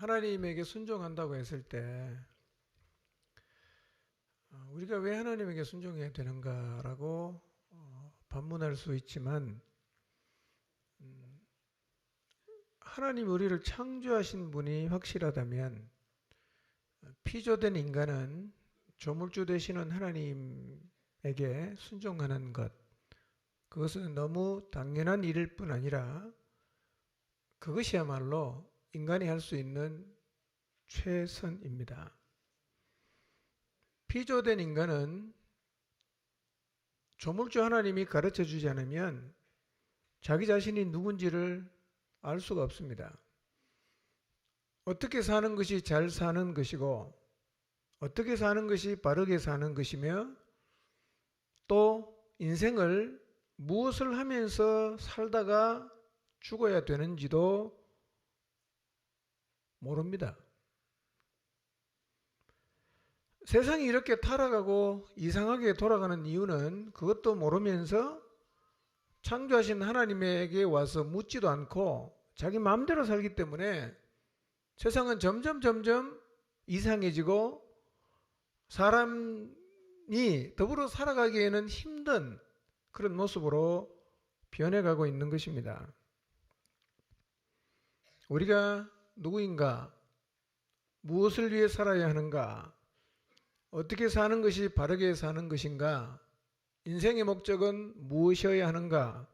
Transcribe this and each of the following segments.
하나님에게 순종한다고 했을 때 우리가 왜 하나님에게 순종해야 되는가라고 반문할 수 있지만, 하나님 우리를 창조하신 분이 확실하다면 피조된 인간은 조물주 되시는 하나님에게 순종하는 것, 그것은 너무 당연한 일일 뿐 아니라 그것이야말로 인간이 할 수 있는 최선입니다. 피조된 인간은 조물주 하나님이 가르쳐 주지 않으면 자기 자신이 누군지를 알 수가 없습니다. 어떻게 사는 것이 잘 사는 것이고, 어떻게 사는 것이 바르게 사는 것이며, 또 인생을 무엇을 하면서 살다가 죽어야 되는지도 모릅니다. 세상이 이렇게 타락하고 이상하게 돌아가는 이유는 그것도 모르면서 창조하신 하나님에게 와서 묻지도 않고 자기 마음대로 살기 때문에 세상은 점점 이상해지고 사람이 더불어 살아가기에는 힘든 그런 모습으로 변해가고 있는 것입니다. 우리가 누구인가, 무엇을 위해 살아야 하는가, 어떻게 사는 것이 바르게 사는 것인가, 인생의 목적은 무엇이어야 하는가,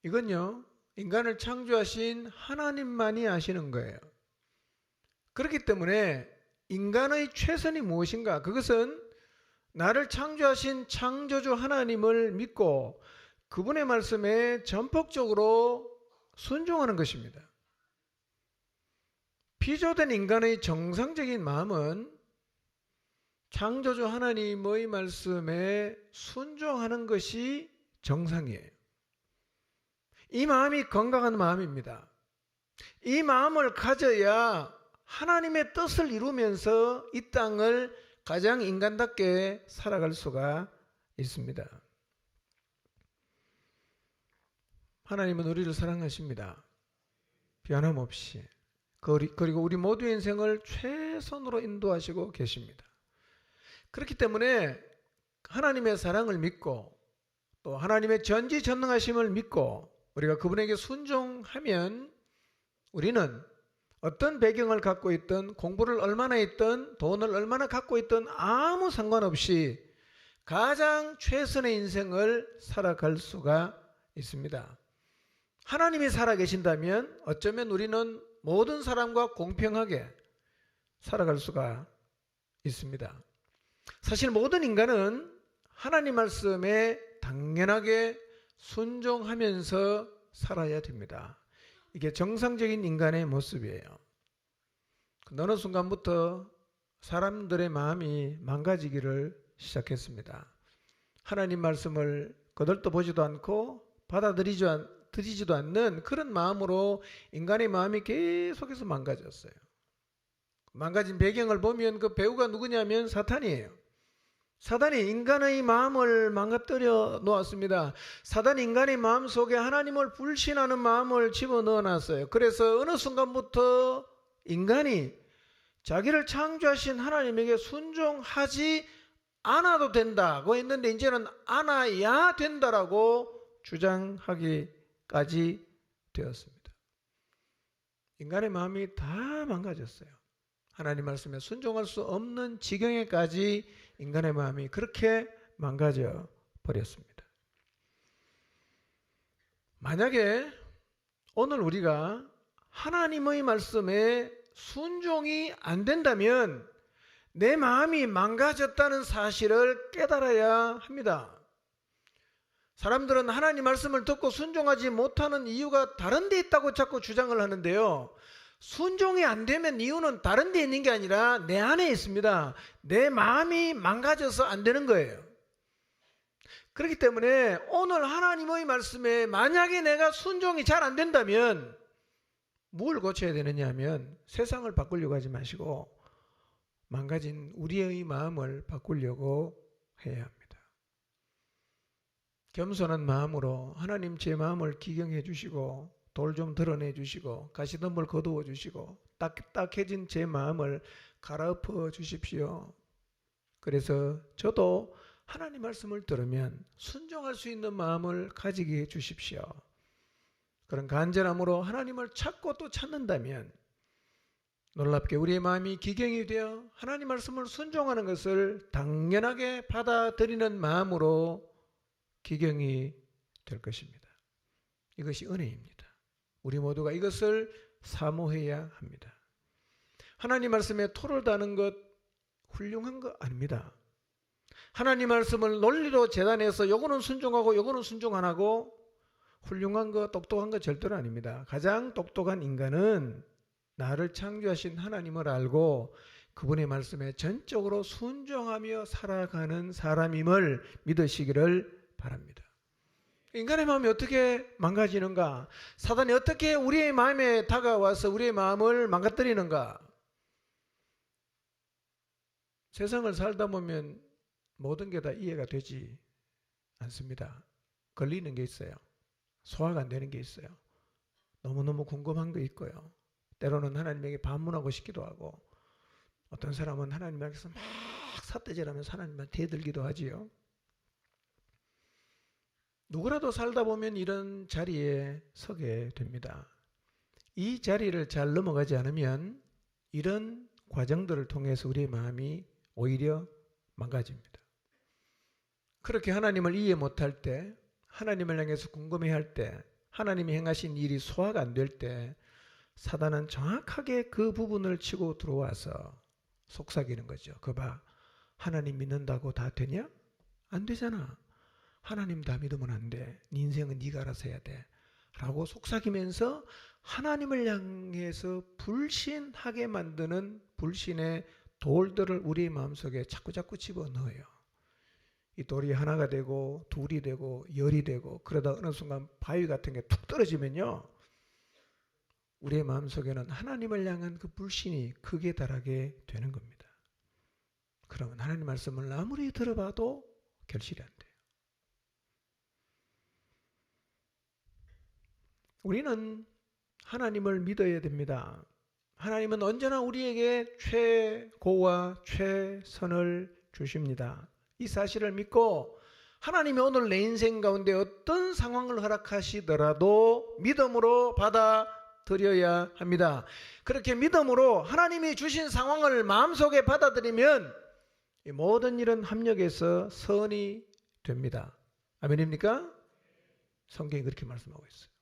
이건요, 인간을 창조하신 하나님만이 아시는 거예요. 그렇기 때문에 인간의 최선이 무엇인가, 그것은 나를 창조하신 창조주 하나님을 믿고 그분의 말씀에 전폭적으로 순종하는 것입니다. 피조된 인간의 정상적인 마음은 창조주 하나님의 말씀에 순종하는 것이 정상이에요. 이 마음이 건강한 마음입니다. 이 마음을 가져야 하나님의 뜻을 이루면서 이 땅을 가장 인간답게 살아갈 수가 있습니다. 하나님은 우리를 사랑하십니다. 변함없이. 그리고 우리 모두의 인생을 최선으로 인도하시고 계십니다. 그렇기 때문에 하나님의 사랑을 믿고 또 하나님의 전지전능하심을 믿고 우리가 그분에게 순종하면 우리는 어떤 배경을 갖고 있든, 공부를 얼마나 했든, 돈을 얼마나 갖고 있든 아무 상관없이 가장 최선의 인생을 살아갈 수가 있습니다. 하나님이 살아계신다면 어쩌면 우리는 모든 사람과 공평하게 살아갈 수가 있습니다. 사실 모든 인간은 하나님 말씀에 당연하게 순종하면서 살아야 됩니다. 이게 정상적인 인간의 모습이에요. 어느 순간부터 사람들의 마음이 망가지기를 시작했습니다. 하나님 말씀을 거들떠보지도 않고 받아들이지도 않는 그런 마음으로 인간의 마음이 계속해서 망가졌어요. 망가진 배경을 보면 그 배우가 누구냐면 사탄이에요. 사단이 인간의 마음을 망가뜨려 놓았습니다. 사단이 인간의 마음 속에 하나님을 불신하는 마음을 집어넣어 놨어요. 그래서 어느 순간부터 인간이 자기를 창조하신 하나님에게 순종하지 않아도 된다고 했는데 이제는 안아야 된다라고 주장하기까지 되었습니다. 인간의 마음이 다 망가졌어요. 하나님 말씀에 순종할 수 없는 지경에까지 인간의 마음이 그렇게 망가져 버렸습니다. 만약에 오늘 우리가 하나님의 말씀에 순종이 안 된다면 내 마음이 망가졌다는 사실을 깨달아야 합니다. 사람들은 하나님 말씀을 듣고 순종하지 못하는 이유가 다른 데 있다고 자꾸 주장을 하는데요. 순종이 안 되면 이유는 다른 데 있는 게 아니라 내 안에 있습니다. 내 마음이 망가져서 안 되는 거예요. 그렇기 때문에 오늘 하나님의 말씀에 만약에 내가 순종이 잘 안 된다면 뭘 고쳐야 되느냐 하면 세상을 바꾸려고 하지 마시고 망가진 우리의 마음을 바꾸려고 해야 합니다. 겸손한 마음으로 하나님 제 마음을 기경해 주시고 돌 좀 드러내 주시고 가시덤불 거두어 주시고 딱딱해진 제 마음을 갈아엎어 주십시오. 그래서 저도 하나님 말씀을 들으면 순종할 수 있는 마음을 가지게 해 주십시오. 그런 간절함으로 하나님을 찾고 또 찾는다면 놀랍게 우리의 마음이 기경이 되어 하나님 말씀을 순종하는 것을 당연하게 받아들이는 마음으로 기경이 될 것입니다. 이것이 은혜입니다. 우리 모두가 이것을 사모해야 합니다. 하나님 말씀에 토를 다는 것 훌륭한 거 아닙니다. 하나님 말씀을 논리로 재단해서 요거는 순종하고 요거는 순종 안 하고 훌륭한 거 똑똑한 거 절대로 아닙니다. 가장 똑똑한 인간은 나를 창조하신 하나님을 알고 그분의 말씀에 전적으로 순종하며 살아가는 사람임을 믿으시기를 바랍니다. 인간의 마음이 어떻게 망가지는가? 사단이 어떻게 우리의 마음에 다가와서 우리의 마음을 망가뜨리는가? 세상을 살다 보면 모든 게 다 이해가 되지 않습니다. 걸리는 게 있어요. 소화가 안 되는 게 있어요. 너무너무 궁금한 거 있고요. 때로는 하나님에게 반문하고 싶기도 하고, 어떤 사람은 하나님 앞에서 막 삿대질하면서 하나님만 대들기도 하지요. 누구라도 살다 보면 이런 자리에 서게 됩니다. 이 자리를 잘 넘어가지 않으면 이런 과정들을 통해서 우리의 마음이 오히려 망가집니다. 그렇게 하나님을 이해 못할 때, 하나님을 향해서 궁금해할 때, 하나님이 행하신 일이 소화가 안 될 때 사단은 정확하게 그 부분을 치고 들어와서 속삭이는 거죠. 봐, 하나님 믿는다고 다 되냐? 안 되잖아. 하나님 다 믿으면 안 돼. 네 인생은 네가 알아서 해야 돼. 라고 속삭이면서 하나님을 향해서 불신하게 만드는 불신의 돌들을 우리 마음속에 자꾸자꾸 집어넣어요. 이 돌이 하나가 되고 둘이 되고 열이 되고, 그러다 어느 순간 바위 같은 게 툭 떨어지면요, 우리의 마음속에는 하나님을 향한 그 불신이 극에 달하게 되는 겁니다. 그러면 하나님 말씀을 아무리 들어봐도 결실이 안 돼요. 우리는 하나님을 믿어야 됩니다. 하나님은 언제나 우리에게 최고와 최선을 주십니다. 이 사실을 믿고 하나님이 오늘 내 인생 가운데 어떤 상황을 허락하시더라도 믿음으로 받아들여야 합니다. 그렇게 믿음으로 하나님이 주신 상황을 마음속에 받아들이면 이 모든 일은 합력해서 선이 됩니다. 아멘입니까? 성경이 그렇게 말씀하고 있어요.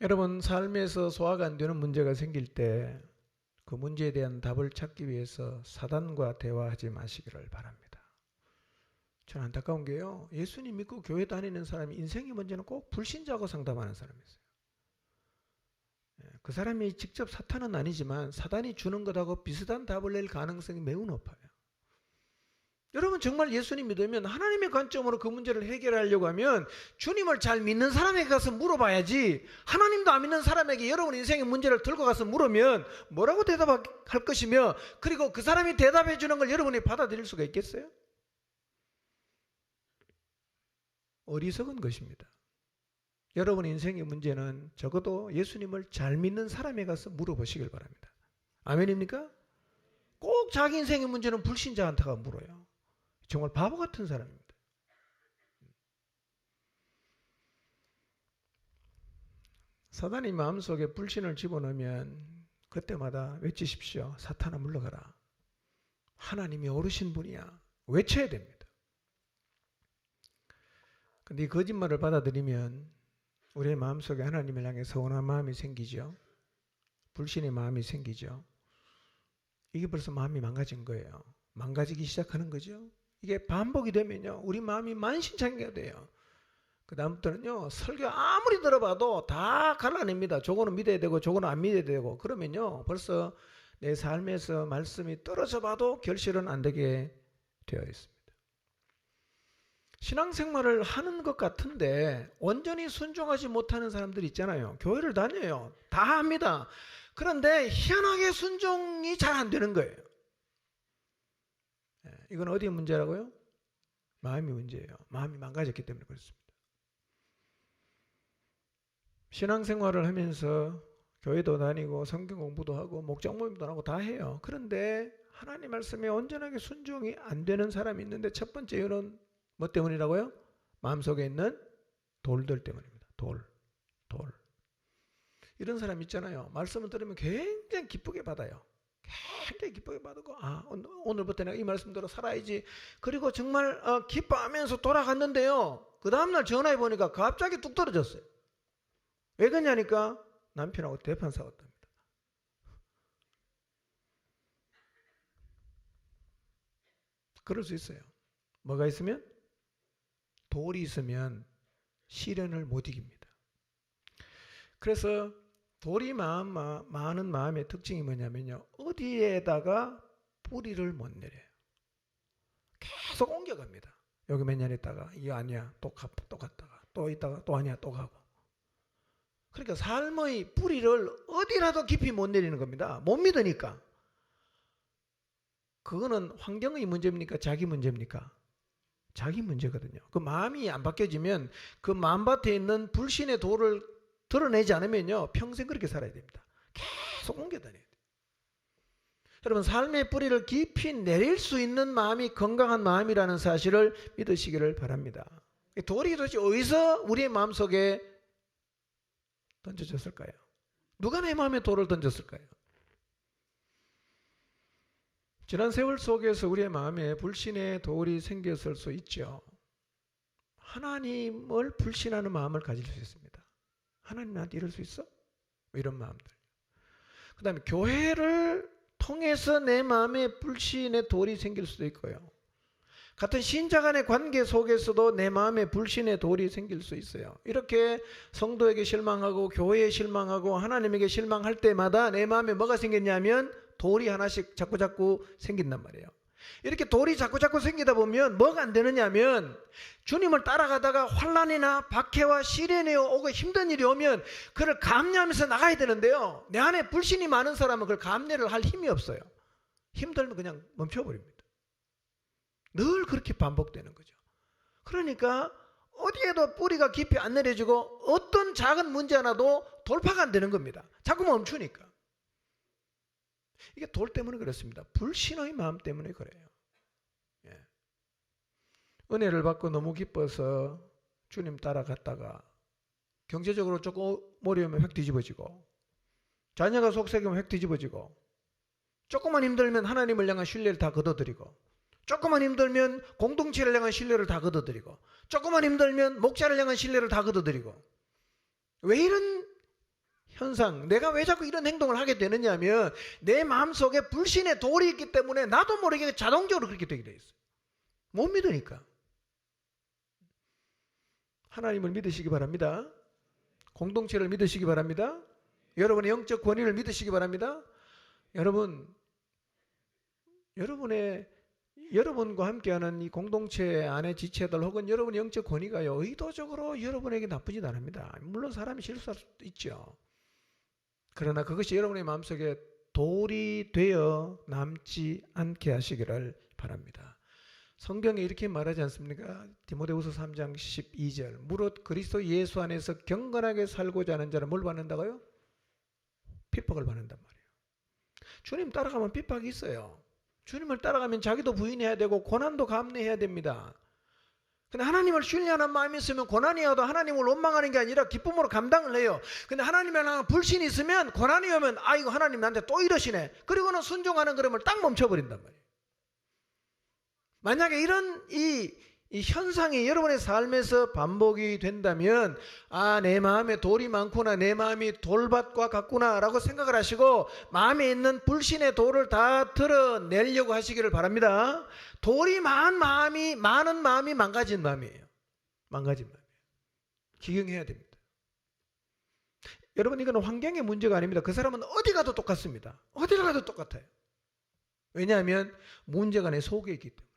여러분, 삶에서 소화가 안 되는 문제가 생길 때 그 문제에 대한 답을 찾기 위해서 사단과 대화하지 마시기를 바랍니다. 저는 안타까운 게요, 예수님 믿고 교회 다니는 사람이 인생의 문제는 꼭 불신자하고 상담하는 사람이 있어요. 그 사람이 직접 사탄은 아니지만 사단이 주는 것하고 비슷한 답을 낼 가능성이 매우 높아요. 여러분, 정말 예수님 믿으면 하나님의 관점으로 그 문제를 해결하려고 하면 주님을 잘 믿는 사람에게 가서 물어봐야지, 하나님도 안 믿는 사람에게 여러분 인생의 문제를 들고 가서 물으면 뭐라고 대답할 것이며, 그리고 그 사람이 대답해 주는 걸 여러분이 받아들일 수가 있겠어요? 어리석은 것입니다. 여러분 인생의 문제는 적어도 예수님을 잘 믿는 사람에게 가서 물어보시길 바랍니다. 아멘입니까? 꼭 자기 인생의 문제는 불신자한테가 물어요. 정말 바보 같은 사람입니다. 사단이 마음속에 불신을 집어넣으면 그때마다 외치십시오. 사탄아 물러가라. 하나님이 어르신 분이야. 외쳐야 됩니다. 근데 이 거짓말을 받아들이면 우리의 마음속에 하나님을 향해 서운한 마음이 생기죠. 불신의 마음이 생기죠. 이게 벌써 마음이 망가진 거예요. 망가지기 시작하는 거죠. 이게 반복이 되면요, 우리 마음이 만신창이가 돼요. 그 다음부터는요, 설교 아무리 들어봐도 다 갈라냅니다. 저거는 믿어야 되고 저거는 안 믿어야 되고, 그러면요 벌써 내 삶에서 말씀이 떨어져 봐도 결실은 안 되게 되어 있습니다. 신앙생활을 하는 것 같은데 온전히 순종하지 못하는 사람들이 있잖아요. 교회를 다녀요. 다 합니다. 그런데 희한하게 순종이 잘 안 되는 거예요. 이건 어디의 문제라고요? 마음이 문제예요. 마음이 망가졌기 때문에 그렇습니다. 신앙생활을 하면서 교회도 다니고 성경 공부도 하고 목장 모임도 하고 다 해요. 그런데 하나님 말씀에 온전하게 순종이 안 되는 사람이 있는데 첫 번째 이유는 뭐 때문이라고요? 마음속에 있는 돌들 때문입니다. 돌. 이런 사람 있잖아요. 말씀을 들으면 굉장히 기쁘게 받아요. 굉장히 기쁘게 받고 오늘부터 내가 이 말씀대로 살아야지. 그리고 정말 기뻐하면서 돌아갔는데요. 그 다음날 전화해 보니까 갑자기 뚝 떨어졌어요. 왜 그러냐니까 남편하고 대판 싸웠답니다. 그럴 수 있어요. 뭐가 있으면? 돌이 있으면 시련을 못 이깁니다. 그래서 돌이 많은 마음의 특징이 뭐냐면요. 어디에다가 뿌리를 못 내려요. 계속 옮겨갑니다. 여기 몇 년 있다가 이거 아니야 또 갔다가 또 있다가 또 아니야 또 가고. 그러니까 삶의 뿌리를 어디라도 깊이 못 내리는 겁니다. 못 믿으니까. 그거는 환경의 문제입니까? 자기 문제입니까? 자기 문제거든요. 그 마음이 안 바뀌어지면 그 마음밭에 있는 불신의 돌을 드러내지 않으면요 평생 그렇게 살아야 됩니다. 계속 옮겨 다녀야 돼요. 여러분 삶의 뿌리를 깊이 내릴 수 있는 마음이 건강한 마음이라는 사실을 믿으시기를 바랍니다. 돌이 도대체 어디서 우리의 마음속에 던져졌을까요? 누가 내 마음에 돌을 던졌을까요? 지난 세월 속에서 우리의 마음에 불신의 돌이 생겼을 수 있죠. 하나님을 불신하는 마음을 가질 수 있습니다. 하나님 나한테 이럴 수 있어? 이런 마음들. 그 다음에 교회를 통해서 내 마음에 불신의 돌이 생길 수도 있고요. 같은 신자 간의 관계 속에서도 내 마음에 불신의 돌이 생길 수 있어요. 이렇게 성도에게 실망하고 교회에 실망하고 하나님에게 실망할 때마다 내 마음에 뭐가 생겼냐면 돌이 하나씩 자꾸 생긴단 말이에요. 이렇게 돌이 자꾸 생기다 보면 뭐가 안 되느냐면 주님을 따라가다가 환난이나 박해와 시련이 오고 힘든 일이 오면 그를 감내하면서 나가야 되는데요. 내 안에 불신이 많은 사람은 그걸 감내를 할 힘이 없어요. 힘들면 그냥 멈춰버립니다. 늘 그렇게 반복되는 거죠. 그러니까 어디에도 뿌리가 깊이 안 내려지고 어떤 작은 문제 하나도 돌파가 안 되는 겁니다. 자꾸 멈추니까. 이게 돌 때문에 그렇습니다. 불신의 마음 때문에 그래요. 예. 은혜를 받고 너무 기뻐서 주님 따라갔다가 경제적으로 조금 어려우면 획 뒤집어지고 자녀가 속썩이면 획 뒤집어지고 조금만 힘들면 하나님을 향한 신뢰를 다 걷어들이고 조금만 힘들면 공동체를 향한 신뢰를 다 걷어들이고 조금만 힘들면 목자를 향한 신뢰를 다 걷어들이고 왜 이런 현상, 내가 왜 자꾸 이런 행동을 하게 되느냐 하면 내 마음속에 불신의 돌이 있기 때문에 나도 모르게 자동적으로 그렇게 되게 돼 있어요. 못 믿으니까. 하나님을 믿으시기 바랍니다. 공동체를 믿으시기 바랍니다. 여러분의 영적 권위를 믿으시기 바랍니다. 여러분과 함께하는 이 공동체 안의 지체들 혹은 여러분의 영적 권위가요 의도적으로 여러분에게 나쁘진 않습니다. 물론 사람이 실수할 수도 있죠. 그러나 그것이 여러분의 마음속에 돌이 되어 남지 않게 하시기를 바랍니다. 성경에 이렇게 말하지 않습니까? 디모데후서 3장 12절 무릇 그리스도 예수 안에서 경건하게 살고자 하는 자는 뭘 받는다고요? 핍박을 받는단 말이에요. 주님 따라가면 핍박이 있어요. 주님을 따라가면 자기도 부인해야 되고 고난도 감내해야 됩니다. 근데 하나님을 신뢰하는 마음이 있으면 고난이 와도 하나님을 원망하는 게 아니라 기쁨으로 감당을 해요. 근데 하나님에 대한 불신이 있으면 고난이 오면 아이고 하나님 나한테 또 이러시네. 그리고는 순종하는 걸음을 딱 멈춰버린단 말이에요. 만약에 이런 이 현상이 여러분의 삶에서 반복이 된다면 내 마음에 돌이 많구나 내 마음이 돌밭과 같구나 라고 생각을 하시고 마음에 있는 불신의 돌을 다 드러내려고 하시기를 바랍니다. 돌이 많은 마음이 망가진 마음이에요. 망가진 마음이에요. 기경해야 됩니다. 여러분 이건 환경의 문제가 아닙니다. 그 사람은 어디 가도 똑같습니다. 어디 가도 똑같아요. 왜냐하면 문제가 내 속에 있기 때문에.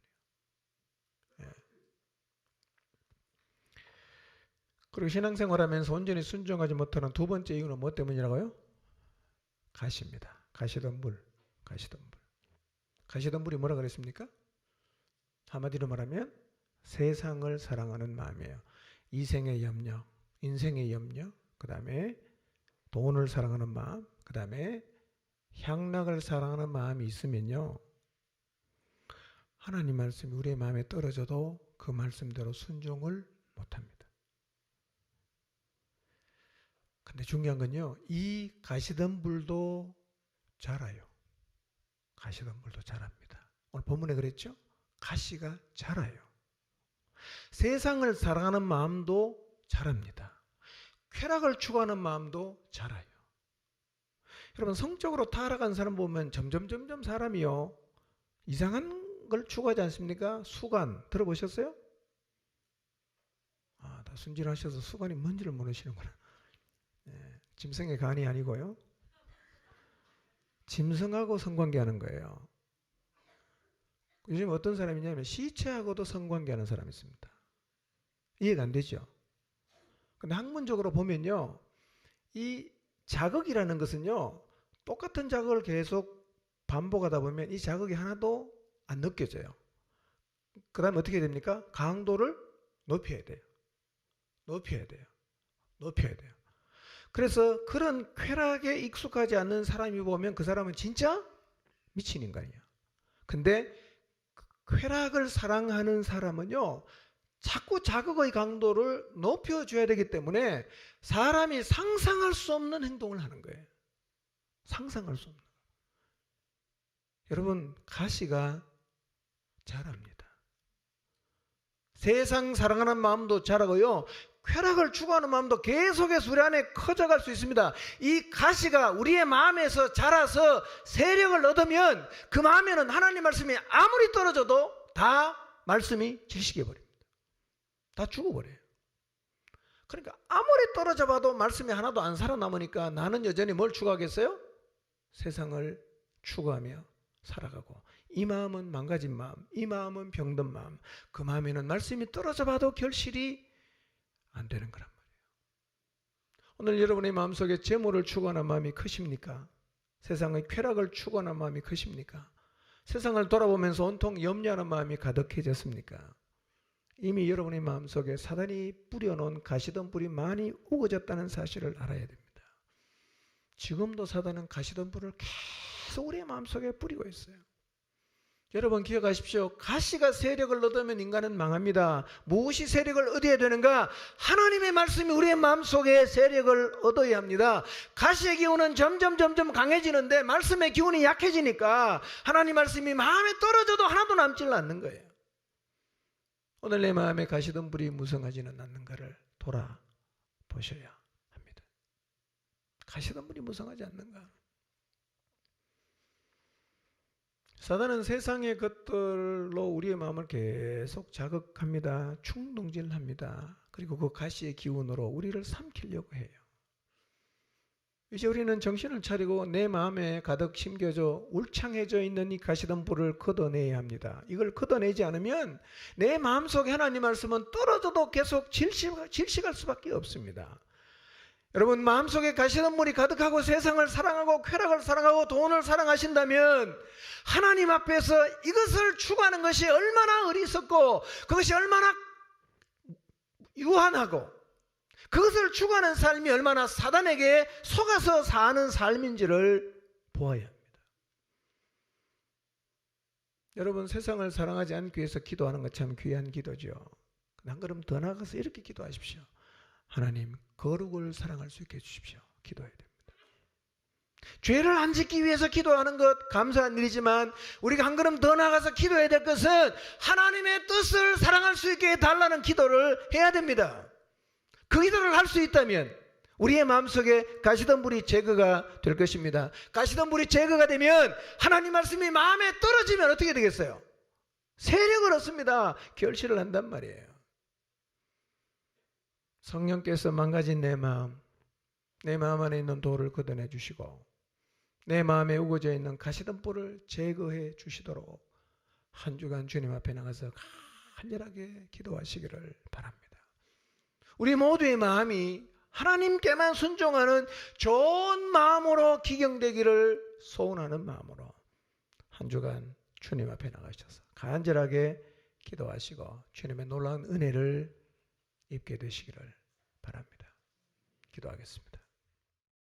그리고 신앙생활하면서 온전히 순종하지 못하는 두 번째 이유는 뭐 때문이라고요? 가시입니다. 가시덤불. 가시덤불이 뭐라 그랬습니까? 한마디로 말하면 세상을 사랑하는 마음이에요. 이생의 염려, 인생의 염려, 그 다음에 돈을 사랑하는 마음, 그 다음에 향락을 사랑하는 마음이 있으면요, 하나님 말씀이 우리의 마음에 떨어져도 그 말씀대로 순종을 못합니다. 근데 중요한 건요, 이 가시덤불도 자라요. 가시덤불도 자랍니다. 오늘 본문에 그랬죠? 가시가 자라요. 세상을 사랑하는 마음도 자랍니다. 쾌락을 추구하는 마음도 자라요. 여러분, 성적으로 타락한 사람 보면 점점 사람이요, 이상한 걸 추구하지 않습니까? 수관 들어보셨어요? 다 순진하셔서 수관이 뭔지를 모르시는구나. 짐승의 간이 아니고요, 짐승하고 성관계하는 거예요. 요즘 어떤 사람이냐면 시체하고도 성관계하는 사람이 있습니다. 이해가 안 되죠? 근데 학문적으로 보면요, 이 자극이라는 것은요, 똑같은 자극을 계속 반복하다 보면 이 자극이 하나도 안 느껴져요. 그 다음에 어떻게 됩니까? 강도를 높여야 돼요. 높여야 돼요. 높여야 돼요. 그래서 그런 쾌락에 익숙하지 않는 사람이 보면 그 사람은 진짜 미친 인간이야. 근데 쾌락을 사랑하는 사람은요, 자꾸 자극의 강도를 높여줘야 되기 때문에 사람이 상상할 수 없는 행동을 하는 거예요. 상상할 수 없는. 여러분, 가시가 자랍니다. 세상 사랑하는 마음도 자라고요, 쾌락을 추구하는 마음도 계속해서 우리 안에 커져갈 수 있습니다. 이 가시가 우리의 마음에서 자라서 세력을 얻으면 그 마음에는 하나님 말씀이 아무리 떨어져도 다 말씀이 질식해버립니다. 다 죽어버려요. 그러니까 아무리 떨어져 봐도 말씀이 하나도 안 살아남으니까 나는 여전히 뭘 추구하겠어요? 세상을 추구하며 살아가고, 이 마음은 망가진 마음, 이 마음은 병든 마음, 그 마음에는 말씀이 떨어져 봐도 결실이 안 되는 거란 말이에요. 오늘 여러분의 마음속에 재물을 추구하는 마음이 크십니까? 세상의 쾌락을 추구하는 마음이 크십니까? 세상을 돌아보면서 온통 염려하는 마음이 가득해졌습니까? 이미 여러분의 마음속에 사단이 뿌려놓은 가시덤불이 많이 우거졌다는 사실을 알아야 됩니다. 지금도 사단은 가시덤불을 계속 우리의 마음속에 뿌리고 있어요. 여러분 기억하십시오. 가시가 세력을 얻으면 인간은 망합니다. 무엇이 세력을 얻어야 되는가? 하나님의 말씀이 우리의 마음속에 세력을 얻어야 합니다. 가시의 기운은 점점 강해지는데 말씀의 기운이 약해지니까 하나님 말씀이 마음에 떨어져도 하나도 남질 않는 거예요. 오늘 내 마음에 가시덤불이 무성하지는 않는가를 돌아보셔야 합니다. 가시덤불이 무성하지 않는가? 사단은 세상의 것들로 우리의 마음을 계속 자극합니다. 충동질합니다. 그리고 그 가시의 기운으로 우리를 삼키려고 해요. 이제 우리는 정신을 차리고 내 마음에 가득 심겨져 울창해져 있는 이 가시덤불을 걷어내야 합니다. 이걸 걷어내지 않으면 내 마음속에 하나님 말씀은 떨어져도 계속 질식할 수밖에 없습니다. 여러분, 마음속에 가시덤불이 가득하고 세상을 사랑하고 쾌락을 사랑하고 돈을 사랑하신다면 하나님 앞에서 이것을 추구하는 것이 얼마나 어리석고 그것이 얼마나 유한하고 그것을 추구하는 삶이 얼마나 사단에게 속아서 사는 삶인지를 보아야 합니다. 여러분, 세상을 사랑하지 않기 위해서 기도하는 것 참 귀한 기도죠. 한 걸음 더 나가서 이렇게 기도하십시오. 하나님, 거룩을 사랑할 수 있게 해주십시오. 기도해야 됩니다. 죄를 안 짓기 위해서 기도하는 것 감사한 일이지만 우리가 한 걸음 더 나가서 기도해야 될 것은 하나님의 뜻을 사랑할 수 있게 해달라는 기도를 해야 됩니다. 그 기도를 할 수 있다면 우리의 마음속에 가시덤불이 제거가 될 것입니다. 가시덤불이 제거가 되면 하나님 말씀이 마음에 떨어지면 어떻게 되겠어요? 세력을 얻습니다. 결실을 한단 말이에요. 성령께서 망가진 내 마음 안에 있는 돌을 걷어내 주시고 내 마음에 우거져 있는 가시덤불을 제거해 주시도록 한 주간 주님 앞에 나가서 간절하게 기도하시기를 바랍니다. 우리 모두의 마음이 하나님께만 순종하는 좋은 마음으로 기경되기를 소원하는 마음으로 한 주간 주님 앞에 나가셔서 간절하게 기도하시고 주님의 놀라운 은혜를 입게 되시기를 바랍니다. 기도하겠습니다.